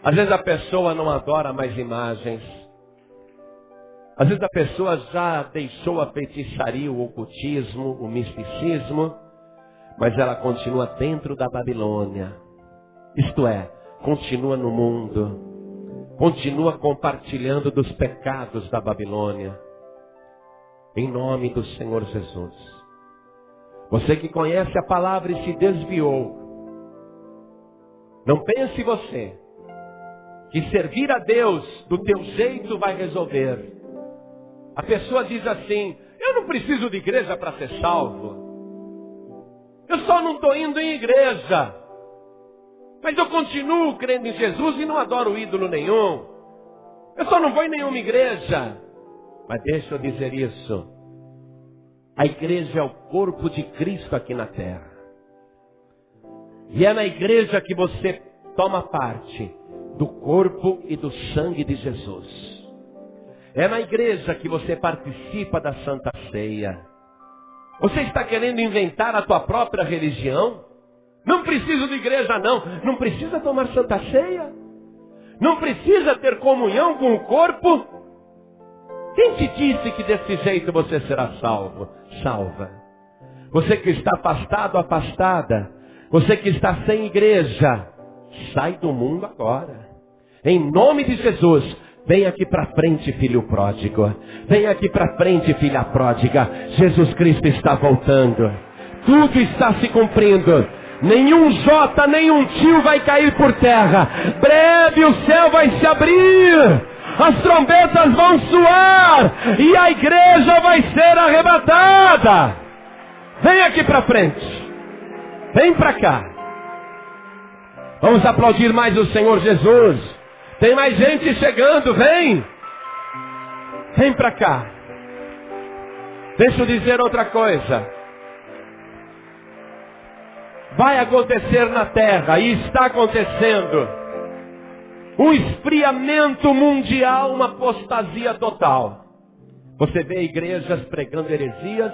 às vezes a pessoa não adora mais imagens. Às vezes a pessoa já deixou a feitiçaria, o ocultismo, o misticismo, mas ela continua dentro da Babilônia. Isto é, continua no mundo, continua compartilhando dos pecados da Babilônia. Em nome do Senhor Jesus. Você que conhece a palavra e se desviou, não pense você que servir a Deus do teu jeito vai resolver. A pessoa diz assim: eu não preciso de igreja para ser salvo. Eu só não estou indo em igreja. Mas eu continuo crendo em Jesus e não adoro ídolo nenhum. Eu só não vou em nenhuma igreja. Mas deixa eu dizer isso. A igreja é o corpo de Cristo aqui na terra. E é na igreja que você toma parte do corpo e do sangue de Jesus. É na igreja que você participa da Santa Ceia. Você está querendo inventar a tua própria religião? Não precisa de igreja não. Não precisa tomar Santa Ceia. Não precisa ter comunhão com o corpo. Quem te disse que desse jeito você será salvo? Salva. Você que está afastado, afastada. Você que está sem igreja. Sai do mundo agora. Em nome de Jesus. Vem aqui para frente, filho pródigo. Vem aqui para frente, filha pródiga. Jesus Cristo está voltando. Tudo está se cumprindo. Nenhum jota, nenhum tio vai cair por terra. Breve o céu vai se abrir. As trombetas vão soar. E a igreja vai ser arrebatada. Vem aqui para frente. Vem para cá. Vamos aplaudir mais o Senhor Jesus. Tem mais gente chegando, vem! Vem para cá. Deixa eu dizer outra coisa. Vai acontecer na terra, e está acontecendo, um esfriamento mundial, uma apostasia total. Você vê igrejas pregando heresias.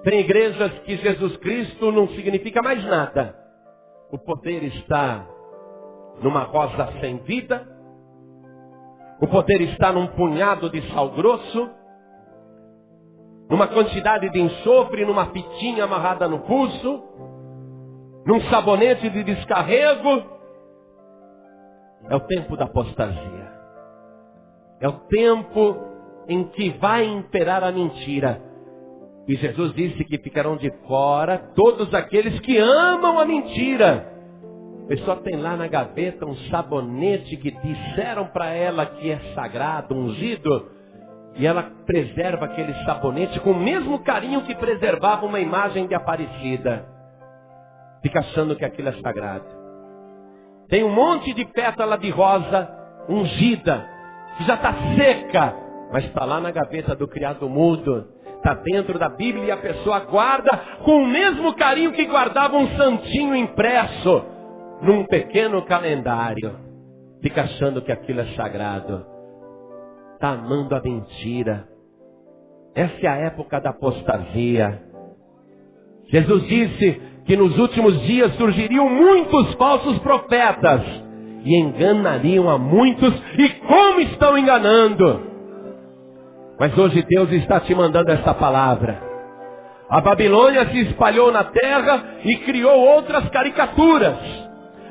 Tem igrejas que Jesus Cristo não significa mais nada. O poder está numa rosa sem vida. O poder está num punhado de sal grosso, numa quantidade de enxofre, numa fitinha amarrada no pulso, num sabonete de descarrego. É o tempo da apostasia. É o tempo em que vai imperar a mentira. E Jesus disse que ficarão de fora todos aqueles que amam a mentira. A pessoa tem lá na gaveta um sabonete que disseram para ela que é sagrado, ungido, e ela preserva aquele sabonete com o mesmo carinho que preservava uma imagem de Aparecida. Fica achando que aquilo é sagrado. Tem um monte de pétala de rosa ungida, que já está seca, mas está lá na gaveta do criado mudo. Está dentro da Bíblia e a pessoa guarda com o mesmo carinho que guardava um santinho impresso num pequeno calendário. Fica achando que aquilo é sagrado. Está amando a mentira. Essa é a época da apostasia. Jesus disse que nos últimos dias surgiriam muitos falsos profetas e enganariam a muitos. E como estão enganando? Mas hoje Deus está te mandando essa palavra. A Babilônia se espalhou na terra e criou outras caricaturas.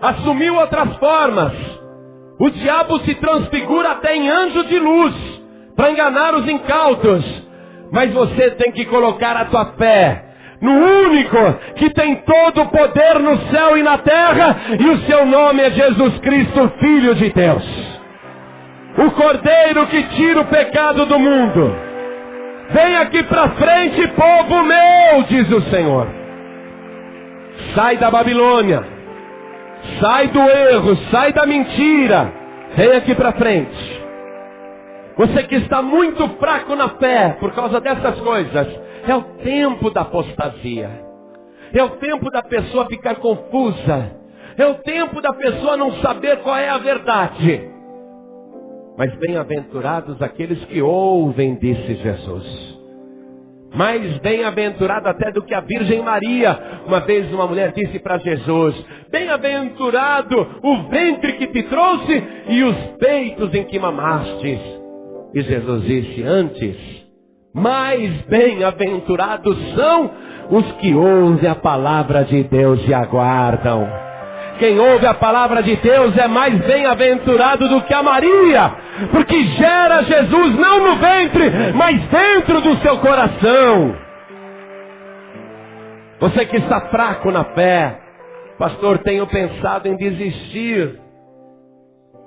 Assumiu outras formas. O diabo se transfigura até em anjo de luz para enganar os incautos. Mas você tem que colocar a tua fé no único que tem todo o poder no céu e na terra, e o seu nome é Jesus Cristo, Filho de Deus. o Cordeiro que tira o pecado do mundo. Vem aqui para frente, povo meu, diz o Senhor. Sai da Babilônia, sai do erro, sai da mentira. Vem aqui para frente. Você que está muito fraco na fé por causa dessas coisas, é o tempo da apostasia. É o tempo da pessoa ficar confusa. É o tempo da pessoa não saber qual é a verdade. Mas bem-aventurados aqueles que ouvem, disse Jesus. Mais bem-aventurado até do que a Virgem Maria. Uma vez uma mulher disse para Jesus: bem-aventurado o ventre que te trouxe e os peitos em que mamastes. E Jesus disse: antes, mais bem-aventurados são os que ouvem a palavra de Deus e aguardam. Quem ouve a palavra de Deus é mais bem-aventurado do que a Maria, porque gera Jesus não no ventre, mas dentro do seu coração. Você que está fraco na fé, pastor, tenho pensado em desistir.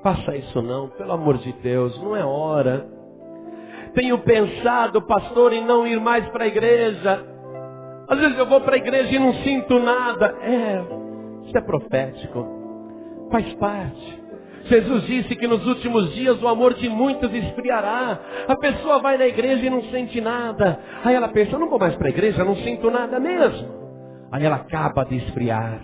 Faça isso não, pelo amor de Deus, não é hora. Tenho pensado, pastor, em não ir mais para a igreja. Às vezes eu vou para a igreja e não sinto nada. Isso é profético. Faz parte. Jesus disse que nos últimos dias o amor de muitos esfriará. A pessoa vai na igreja e não sente nada. Aí ela pensa, eu não vou mais para a igreja, não sinto nada mesmo. Aí ela acaba de esfriar.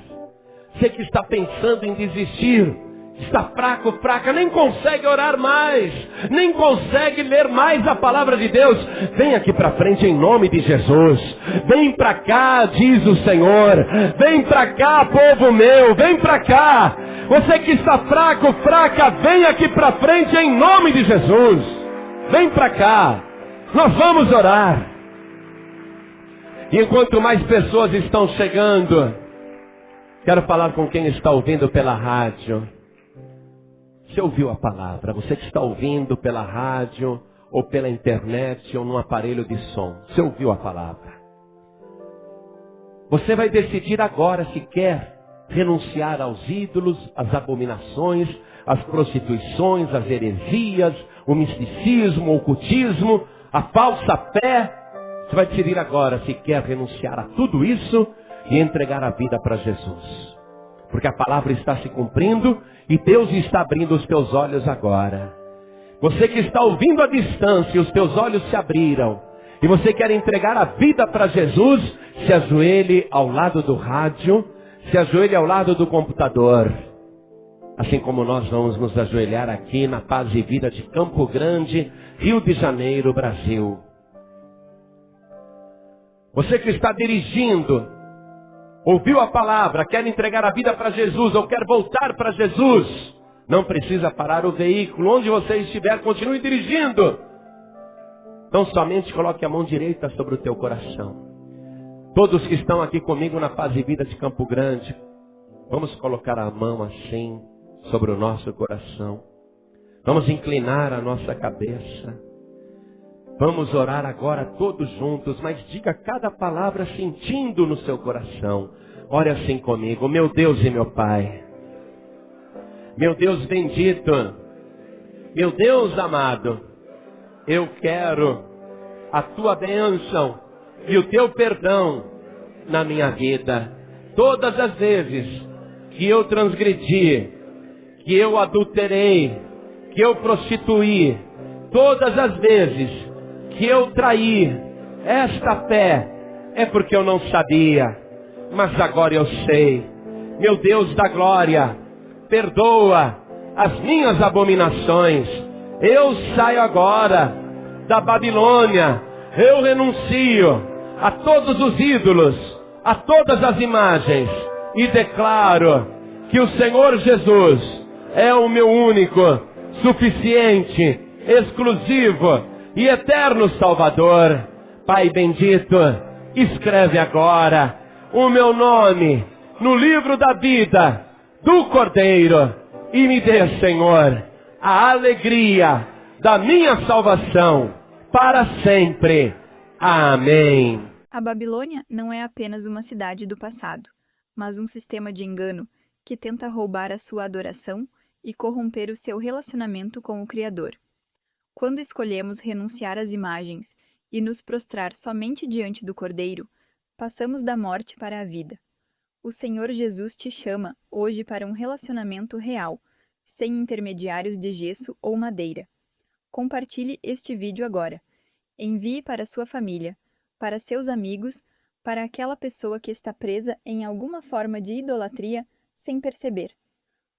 Você que está pensando em desistir, está fraco, fraca, nem consegue orar mais, nem consegue ler mais a palavra de Deus, vem aqui para frente em nome de Jesus. Vem para cá, diz o Senhor. Vem para cá, povo meu, vem para cá. Você que está fraco, fraca, vem aqui para frente em nome de Jesus. Vem para cá, nós vamos orar. E enquanto mais pessoas estão chegando, quero falar com quem está ouvindo pela rádio. Você ouviu a palavra? Você que está ouvindo pela rádio, ou pela internet, ou num aparelho de som. Você ouviu a palavra? Você vai decidir agora se quer renunciar aos ídolos, às abominações, às prostituições, às heresias, o misticismo, o ocultismo, a falsa fé. Você vai decidir agora se quer renunciar a tudo isso e entregar a vida para Jesus. Porque a palavra está se cumprindo e Deus está abrindo os teus olhos agora. Você que está ouvindo à distância, os teus olhos se abriram e você quer entregar a vida para Jesus, se ajoelhe ao lado do rádio, se ajoelhe ao lado do computador. Assim como nós vamos nos ajoelhar aqui na Paz e Vida de Campo Grande, Rio de Janeiro, Brasil. Você que está dirigindo, ouviu a palavra, quer entregar a vida para Jesus ou quer voltar para Jesus, não precisa parar o veículo. Onde você estiver, continue dirigindo. Então somente coloque a mão direita sobre o teu coração. Todos que estão aqui comigo na Paz e Vida de Campo Grande, vamos colocar a mão assim sobre o nosso coração. Vamos inclinar a nossa cabeça. Vamos orar agora todos juntos, mas diga cada palavra sentindo no seu coração. Ore assim comigo. Meu Deus e meu Pai, meu Deus bendito, meu Deus amado, eu quero a tua bênção e o teu perdão na minha vida. Todas as vezes que eu transgredi, que eu adulterei, que eu prostituí, todas as vezes que eu traí esta fé, é porque eu não sabia, mas agora eu sei. Meu Deus da glória, perdoa as minhas abominações. Eu saio agora da Babilônia, eu renuncio a todos os ídolos, a todas as imagens, e declaro que o Senhor Jesus é o meu único, suficiente, exclusivo e eterno Salvador. Pai bendito, escreve agora o meu nome no livro da vida do Cordeiro e me dê, Senhor, a alegria da minha salvação para sempre. Amém. A Babilônia não é apenas uma cidade do passado, mas um sistema de engano que tenta roubar a sua adoração e corromper o seu relacionamento com o Criador. Quando escolhemos renunciar às imagens e nos prostrar somente diante do Cordeiro, passamos da morte para a vida. O Senhor Jesus te chama hoje para um relacionamento real, sem intermediários de gesso ou madeira. Compartilhe este vídeo agora. Envie para sua família, para seus amigos, para aquela pessoa que está presa em alguma forma de idolatria sem perceber.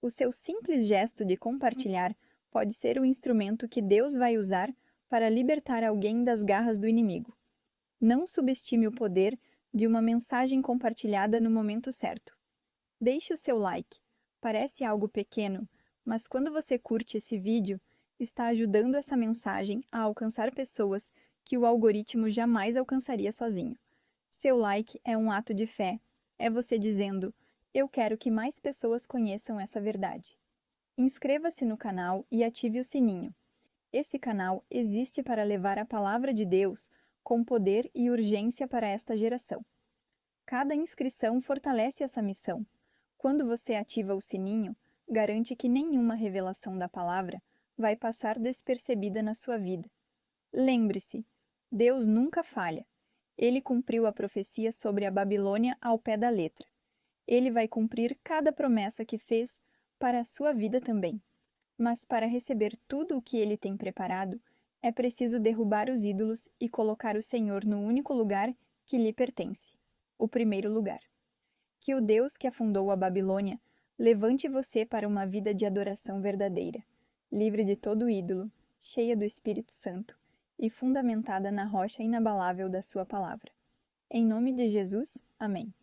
O seu simples gesto de compartilhar pode ser o instrumento que Deus vai usar para libertar alguém das garras do inimigo. Não subestime o poder de uma mensagem compartilhada no momento certo. Deixe o seu like. Parece algo pequeno, mas quando você curte esse vídeo, está ajudando essa mensagem a alcançar pessoas que o algoritmo jamais alcançaria sozinho. Seu like é um ato de fé. É você dizendo: eu quero que mais pessoas conheçam essa verdade. Inscreva-se no canal e ative o sininho. Esse canal existe para levar a palavra de Deus com poder e urgência para esta geração. Cada inscrição fortalece essa missão. Quando você ativa o sininho, garante que nenhuma revelação da palavra vai passar despercebida na sua vida. Lembre-se, Deus nunca falha. Ele cumpriu a profecia sobre a Babilônia ao pé da letra. Ele vai cumprir cada promessa que fez para a sua vida também. Mas para receber tudo o que ele tem preparado, é preciso derrubar os ídolos e colocar o Senhor no único lugar que lhe pertence, o primeiro lugar. Que o Deus que afundou a Babilônia levante você para uma vida de adoração verdadeira, livre de todo ídolo, cheia do Espírito Santo e fundamentada na rocha inabalável da sua palavra. Em nome de Jesus, amém.